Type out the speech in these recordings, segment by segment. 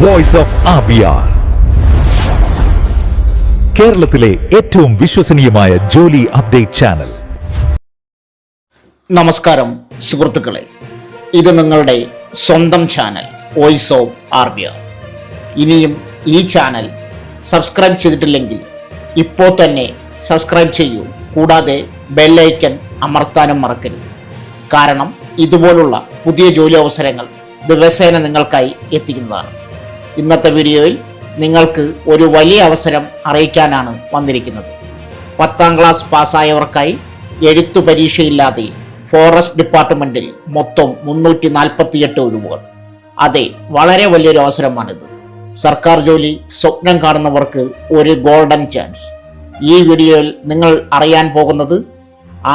Voice of ആബിയാർ, കേരളത്തിലെ ഏറ്റവും വിശ്വസനീയമായ ജോലി അപ്ഡേറ്റ് ചാനൽ. നമസ്കാരം സുഹൃത്തുക്കളെ, ഇത് നിങ്ങളുടെ സ്വന്തം ചാനൽ വോയിസ് ഓഫ് ആർബിയാർ. ഇനിയും ഈ ചാനൽ സബ്സ്ക്രൈബ് ചെയ്തിട്ടില്ലെങ്കിൽ ഇപ്പോൾ തന്നെ സബ്സ്ക്രൈബ് ചെയ്യൂ. കൂടാതെ ബെല്ലൈക്കൺ അമർത്താനും മറക്കരുത്. കാരണം ഇതുപോലുള്ള പുതിയ ജോലി അവസരങ്ങൾ ദിവസേന നിങ്ങൾക്കായി എത്തിക്കുന്നതാണ്. ഇന്നത്തെ വീഡിയോയിൽ നിങ്ങൾക്ക് ഒരു വലിയ അവസരം അറിയിക്കാനാണ് വന്നിരിക്കുന്നത്. 10ാം ക്ലാസ് പാസ്സായവർക്കായി എഴുത്തു പരീക്ഷയില്ലാതെ ഫോറസ്റ്റ് ഡിപ്പാർട്ട്മെൻറ്റിൽ മൊത്തം 348 ഒഴിവുകൾ. അതെ, വളരെ വലിയൊരു അവസരമാണിത്. സർക്കാർ ജോലി സ്വപ്നം കാണുന്നവർക്ക് ഒരു ഗോൾഡൻ ചാൻസ്. ഈ വീഡിയോയിൽ നിങ്ങൾ അറിയാൻ പോകുന്നത്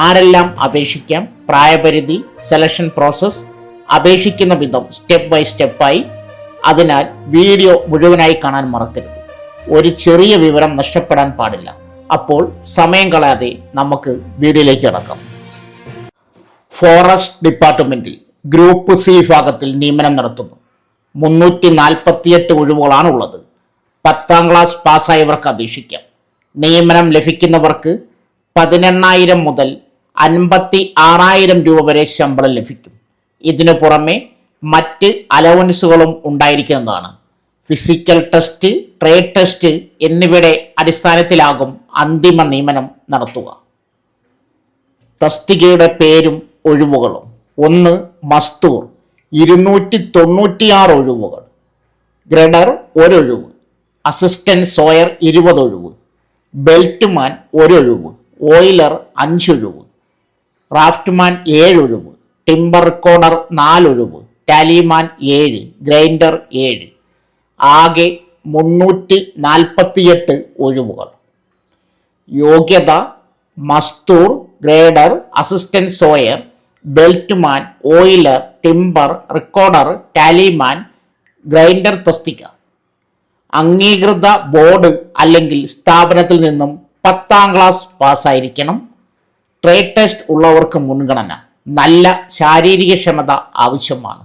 ആരെല്ലാം അപേക്ഷിക്കാം, പ്രായപരിധി, സെലക്ഷൻ പ്രോസസ്സ്, അപേക്ഷിക്കുന്ന വിധം സ്റ്റെപ്പ് ബൈ സ്റ്റെപ്പായി. അതിനാൽ വീഡിയോ മുഴുവനായി കാണാൻ മറക്കരുത്. ഒരു ചെറിയ വിവരം നഷ്ടപ്പെടാൻ പാടില്ല. അപ്പോൾ സമയം കളയാതെ നമുക്ക് വീഡിയോയിലേക്ക് കടക്കാം. ഫോറസ്റ്റ് ഡിപ്പാർട്ട്മെന്റിൽ ഗ്രൂപ്പ് സി വിഭാഗത്തിൽ നിയമനം നടത്തുന്നു. 348 ഒഴിവുകളാണ് ഉള്ളത്. 10ാം ക്ലാസ് പാസ്സായവർക്ക് അപേക്ഷിക്കാം. നിയമനം ലഭിക്കുന്നവർക്ക് 18,000 മുതൽ 56,000 രൂപ വരെ ശമ്പളം ലഭിക്കും. ഇതിനു പുറമെ മറ്റ് അലവൻസുകളും ഉണ്ടായിരിക്കുന്നതാണ്. ഫിസിക്കൽ ടെസ്റ്റ്, ട്രേഡ് ടെസ്റ്റ് എന്നിവയുടെ അടിസ്ഥാനത്തിലാകും അന്തിമ നിയമനം നടത്തുക. തസ്തികയുടെ പേരും ഒഴിവുകളും: 1. മസ്തൂർ 296 ഒഴിവുകൾ. ഗ്രഡർ 1 ഒഴിവ്. അസിസ്റ്റന്റ് സോയർ 20 ഒഴിവ്. ബെൽറ്റ്മാൻ 1 ഒഴിവ്. ഓയിലർ 5 ഒഴിവ്. റാഫ്റ്റ്മാൻ 7 ഒഴിവ്. ടിമ്പർ റെക്കോർഡർ 4 ഒഴിവ്. ടാലിമാൻ 7. ഗ്രൈൻഡർ 7. ആകെ 348 ഒഴിവുകൾ. യോഗ്യത: മസ്തൂർ, grader, assistant sawyer, beltman, oiler, timber, recorder, tallyman, grinder തസ്തിക. അംഗീകൃത ബോർഡ് അല്ലെങ്കിൽ സ്ഥാപനത്തിൽ നിന്നും 10ാം ക്ലാസ് പാസ്സായിരിക്കണം. ട്രേഡ് ടെസ്റ്റ് ഉള്ളവർക്ക് മുൻഗണന. നല്ല ശാരീരിക ക്ഷമത ആവശ്യമാണ്.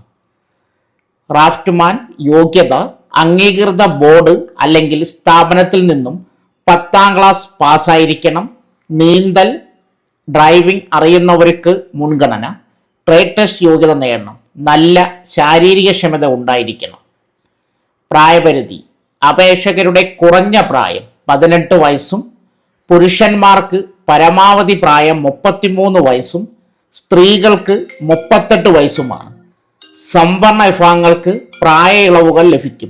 റാഫ്റ്റ്മാൻ യോഗ്യത: അംഗീകൃത ബോർഡ് അല്ലെങ്കിൽ സ്ഥാപനത്തിൽ നിന്നും 10ാം ക്ലാസ് പാസ്സായിരിക്കണം. നീന്തൽ, ഡ്രൈവിംഗ് അറിയുന്നവർക്ക് മുൻഗണന. ട്രേഡ് ടെസ്റ്റ് യോഗ്യത നേടണം. നല്ല ശാരീരിക ക്ഷമത ഉണ്ടായിരിക്കണം. പ്രായപരിധി: അപേക്ഷകരുടെ കുറഞ്ഞ പ്രായം 18 വയസ്സും പുരുഷന്മാർക്ക് പരമാവധി പ്രായം 33 വയസ്സും സ്ത്രീകൾക്ക് 38 വയസ്സുമാണ്. സംവരണ വിഭാഗങ്ങൾക്ക് പ്രായ ഇളവുകൾ ലഭിക്കും.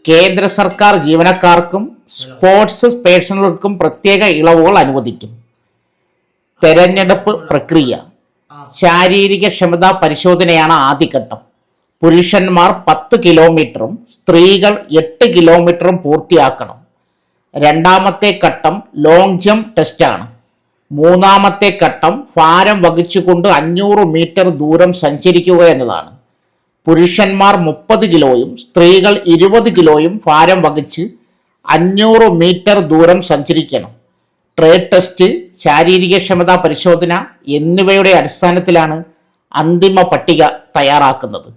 കേന്ദ്ര സർക്കാർ ജീവനക്കാർക്കും സ്പോർട്സ് പേഴ്സണലുകൾക്കും പ്രത്യേക ഇളവുകൾ അനുവദിക്കും. തെരഞ്ഞെടുപ്പ് പ്രക്രിയ: ശാരീരിക ക്ഷമതാ പരിശോധനയാണ് ആദ്യഘട്ടം. പുരുഷന്മാർ 10 കിലോമീറ്ററും സ്ത്രീകൾ 8 കിലോമീറ്ററും പൂർത്തിയാക്കണം. രണ്ടാമത്തെ ഘട്ടം ലോങ് ജമ്പ് ടെസ്റ്റാണ്. മൂന്നാമത്തെ ഘട്ടം ഭാരം വഹിച്ചുകൊണ്ട് 500 മീറ്റർ ദൂരം സഞ്ചരിക്കുക എന്നതാണ്. പുരുഷന്മാർ 30 കിലോയും സ്ത്രീകൾ 20 കിലോയും ഭാരം വഹിച്ച് 500 മീറ്റർ ദൂരം സഞ്ചരിക്കണം. ട്രേഡ് ടെസ്റ്റ്, ശാരീരിക ക്ഷമതാ പരിശോധന എന്നിവയുടെ അടിസ്ഥാനത്തിലാണ് അന്തിമ പട്ടിക തയ്യാറാക്കുന്നത്.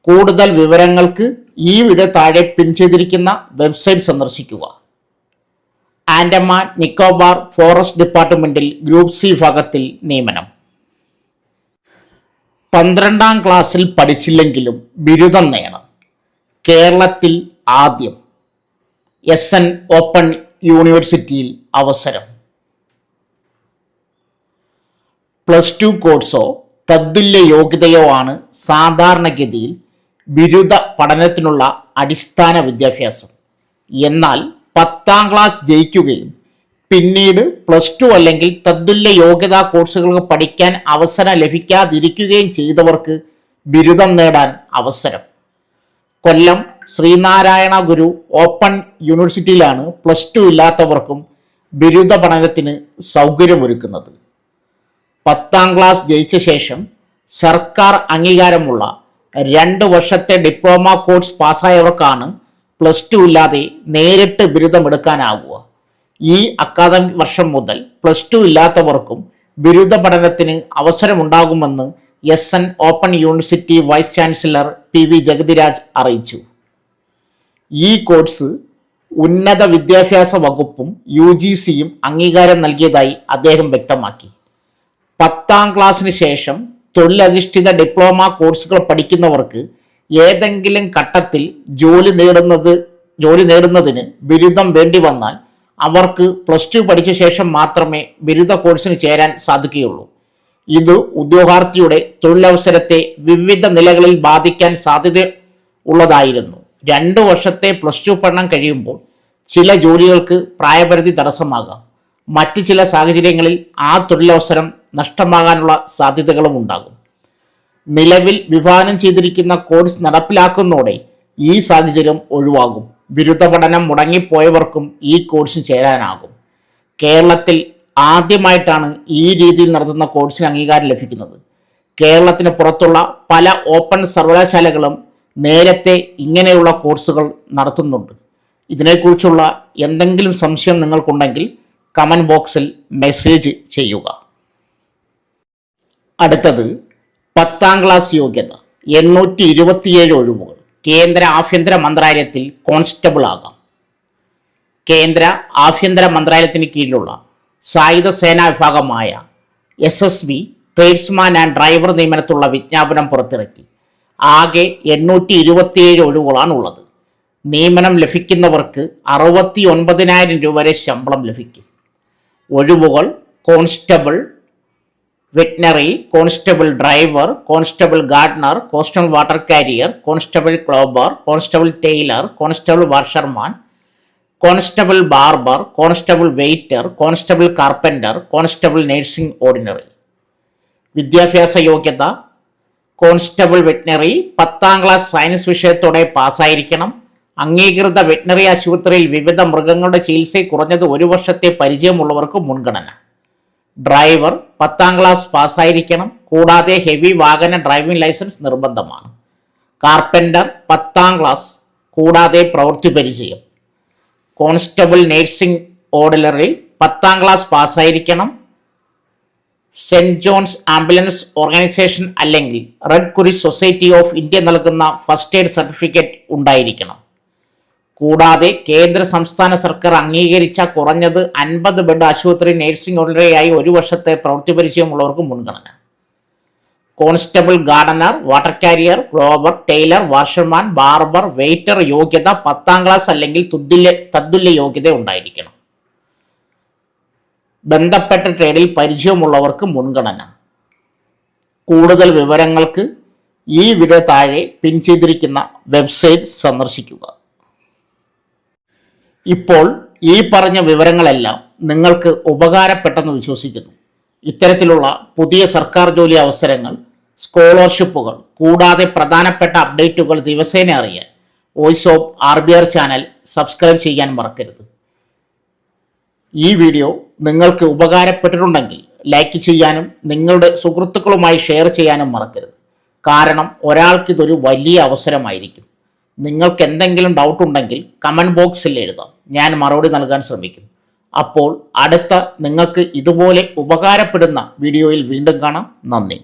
കൂടുതൽ വിവരങ്ങൾക്ക് ഈ വീഡിയോ താഴെ പിൻ ചെയ്തിരിക്കുന്ന വെബ്സൈറ്റ് സന്ദർശിക്കുക. ആൻഡമാൻ നിക്കോബാർ ഫോറസ്റ്റ് ഡിപ്പാർട്ട്മെന്റിൽ ഗ്രൂപ്പ് സി വിഭാഗത്തിൽ നിയമനം. 12ാം ക്ലാസ്സിൽ പഠിച്ചില്ലെങ്കിലും ബിരുദം നേടണം. കേരളത്തിൽ ആദ്യം SN ഓപ്പൺ യൂണിവേഴ്സിറ്റിയിൽ അവസരം. +2 കോഴ്സോ തത്തുല്യ യോഗ്യതയോ ആണ് സാധാരണഗതിയിൽ ബിരുദ പഠനത്തിനുള്ള അടിസ്ഥാന വിദ്യാഭ്യാസം. എന്നാൽ 10ാം ക്ലാസ് ജയിക്കുകയും പിന്നീട് +2 അല്ലെങ്കിൽ തത്തുല്യ യോഗ്യതാ കോഴ്സുകൾക്ക് പഠിക്കാൻ അവസരം ലഭിക്കാതിരിക്കുകയും ചെയ്തവർക്ക് ബിരുദം നേടാൻ അവസരം. കൊല്ലം ശ്രീനാരായണ ഗുരു ഓപ്പൺ യൂണിവേഴ്സിറ്റിയിലാണ് +2 ഇല്ലാത്തവർക്കും ബിരുദ പഠനത്തിന് സൗകര്യമൊരുക്കുന്നത്. 10ാം ക്ലാസ് ജയിച്ച ശേഷം സർക്കാർ അംഗീകാരമുള്ള 2 വർഷത്തെ ഡിപ്ലോമ കോഴ്സ് പാസ്സായവർക്കാണ് +2 ഇല്ലാതെ നേരിട്ട് ബിരുദമെടുക്കാനാവുക. ഈ അക്കാദമിക് വർഷം മുതൽ +2 ഇല്ലാത്തവർക്കും ബിരുദ പഠനത്തിന് അവസരമുണ്ടാകുമെന്ന് SN open university vice chancellor PV Jagathiraj അറിയിച്ചു. ഈ കോഴ്സ് ഉന്നത വിദ്യാഭ്യാസ വകുപ്പും UGCയും അംഗീകാരം നൽകിയതായി അദ്ദേഹം വ്യക്തമാക്കി. 10ാം ക്ലാസ്സിന് ശേഷം തൊഴിലധിഷ്ഠിത ഡിപ്ലോമ കോഴ്സുകൾ പഠിക്കുന്നവർക്ക് ഏതെങ്കിലും ഘട്ടത്തിൽ ജോലി നേടുന്നതിന് ബിരുദം വേണ്ടി വന്നാൽ അവർക്ക് +2 പഠിച്ച ശേഷം മാത്രമേ ബിരുദ കോഴ്സിന് ചേരാൻ സാധിക്കുകയുള്ളൂ. ഇത് ഉദ്യോഗാർത്ഥിയുടെ തൊഴിലവസരത്തെ വിവിധ നിലകളിൽ ബാധിക്കാൻ സാധ്യത ഉള്ളതായിരുന്നു. 2 വർഷത്തെ +2 പഠനം കഴിയുമ്പോൾ ചില ജോലികൾക്ക് പ്രായപരിധി തടസ്സമാകാം. മറ്റ് ചില സാഹചര്യങ്ങളിൽ ആ തൊഴിലവസരം നഷ്ടമാകാനുള്ള സാധ്യതകളും ഉണ്ടാകും. നിലവിൽ വിഭാവനം ചെയ്തിരിക്കുന്ന കോഴ്സ് നടപ്പിലാക്കുന്നതോടെ ഈ സാഹചര്യം ഒഴിവാകും. ബിരുദ പഠനം മുടങ്ങിപ്പോയവർക്കും ഈ കോഴ്സിന് ചേരാനാകും. കേരളത്തിൽ ആദ്യമായിട്ടാണ് ഈ രീതിയിൽ നടത്തുന്ന കോഴ്സിന് അംഗീകാരം ലഭിക്കുന്നത്. കേരളത്തിന് പുറത്തുള്ള പല ഓപ്പൺ സർവകലാശാലകളും നേരത്തെ ഇങ്ങനെയുള്ള കോഴ്സുകൾ നടത്തുന്നുണ്ട്. ഇതിനെക്കുറിച്ചുള്ള എന്തെങ്കിലും സംശയം നിങ്ങൾക്കുണ്ടെങ്കിൽ കമൻറ്റ് ബോക്സിൽ മെസ്സേജ് ചെയ്യുക. അടുത്തത് 10ാം ക്ലാസ് യോഗ്യത 827 ഒഴിവുകൾ. കേന്ദ്ര ആഭ്യന്തര മന്ത്രാലയത്തിൽ കോൺസ്റ്റബിൾ ആകാം. കേന്ദ്ര ആഭ്യന്തര മന്ത്രാലയത്തിന് കീഴിലുള്ള സായുധ സേനാ വിഭാഗമായ SSB ട്രേഡ്സ്മാൻ ആൻഡ് ഡ്രൈവർ നിയമനത്തിലുള്ള വിജ്ഞാപനം പുറത്തിറക്കി. ആകെ 827 ഒഴിവുകളാണുള്ളത്. നിയമനം ലഭിക്കുന്നവർക്ക് 69,000 രൂപ വരെ ശമ്പളം ലഭിക്കും. ഒഴിവുകൾ constable veterinary, constable driver, constable gardener, constable water carrier, constable cobbler, constable tailor, constable washerman, constable barber, constable waiter, constable carpenter, constable nursing ordinary. വിദ്യാഭ്യാസ യോഗ്യത കോൺസ്റ്റബിൾ വെറ്റിനറി 10ാം ക്ലാസ് സയൻസ് വിഷയത്തോടെ പാസ്സായിരിക്കണം. അംഗീകൃത വെറ്റിനറി ആശുപത്രിയിൽ വിവിധ മൃഗങ്ങളുടെ ചികിത്സയിൽ കുറഞ്ഞത് 1 വർഷത്തെ പരിചയമുള്ളവർക്ക് മുൻഗണന. ഡ്രൈവർ 10ാം ക്ലാസ് പാസ്സായിരിക്കണം. കൂടാതെ ഹെവി വാഹന ഡ്രൈവിംഗ് ലൈസൻസ് നിർബന്ധമാണ്. കാർപ്പൻ്റർ 10ാം ക്ലാസ് കൂടാതെ പ്രവൃത്തി പരിചയം. കോൺസ്റ്റബിൾ നഴ്സിംഗ് ഓർഡിനറി 10ാം ക്ലാസ് പാസ്സായിരിക്കണം. സെൻറ് ജോൺസ് ആംബുലൻസ് ഓർഗനൈസേഷൻ അല്ലെങ്കിൽ red cross society of India നൽകുന്ന ഫസ്റ്റ് എയ്ഡ് സർട്ടിഫിക്കറ്റ് ഉണ്ടായിരിക്കണം. കൂടാതെ കേന്ദ്ര സംസ്ഥാന സർക്കാർ അംഗീകരിച്ച കുറഞ്ഞത് 50 ബെഡ് ആശുപത്രി നഴ്സിംഗ് ഓർഡിനറിയായി 1 വർഷത്തെ പ്രവൃത്തി പരിചയമുള്ളവർക്ക് മുൻഗണന. Constable gardener, water carrier, cobbler, tailor, washerman, barber, waiter യോഗ്യത 10ാം ക്ലാസ് അല്ലെങ്കിൽ തത്തുല്യ യോഗ്യത ഉണ്ടായിരിക്കണം. ബന്ധപ്പെട്ട ട്രേഡിൽ പരിചയമുള്ളവർക്ക് മുൻഗണന. കൂടുതൽ വിവരങ്ങൾക്ക് ഈ വീഡിയോ താഴെ പിൻ ചെയ്തിരിക്കുന്ന വെബ്സൈറ്റ് സന്ദർശിക്കുക. ഇപ്പോൾ ഈ പറഞ്ഞ വിവരങ്ങളെല്ലാം നിങ്ങൾക്ക് ഉപകാരപ്പെട്ടെന്ന് വിശ്വസിക്കുന്നു. ഇത്തരത്തിലുള്ള പുതിയ സർക്കാർ ജോലി അവസരങ്ങൾ, സ്കോളർഷിപ്പുകൾ കൂടാതെ പ്രധാനപ്പെട്ട അപ്ഡേറ്റുകൾ ദിവസേന അറിയാൻ voice of RBR channel subscribe ചെയ്യാൻ മറക്കരുത്. ഈ വീഡിയോ നിങ്ങൾക്ക് ഉപകാരപ്പെട്ടിട്ടുണ്ടെങ്കിൽ ലൈക്ക് ചെയ്യാനും നിങ്ങളുടെ സുഹൃത്തുക്കളുമായി ഷെയർ ചെയ്യാനും മറക്കരുത്. കാരണം ഒരാൾക്കിതൊരു വലിയ അവസരമായിരിക്കും. നിങ്ങൾക്ക് എന്തെങ്കിലും ഡൗട്ട് ഉണ്ടെങ്കിൽ കമൻറ്റ് ബോക്സിൽ എഴുതാം. ഞാൻ മറുപടി നൽകാൻ ശ്രമിക്കും. അപ്പോൾ അടുത്ത നിങ്ങൾക്ക് ഇതുപോലെ ഉപകാരപ്പെടുന്ന വീഡിയോയിൽ വീണ്ടും കാണാം. നന്ദി.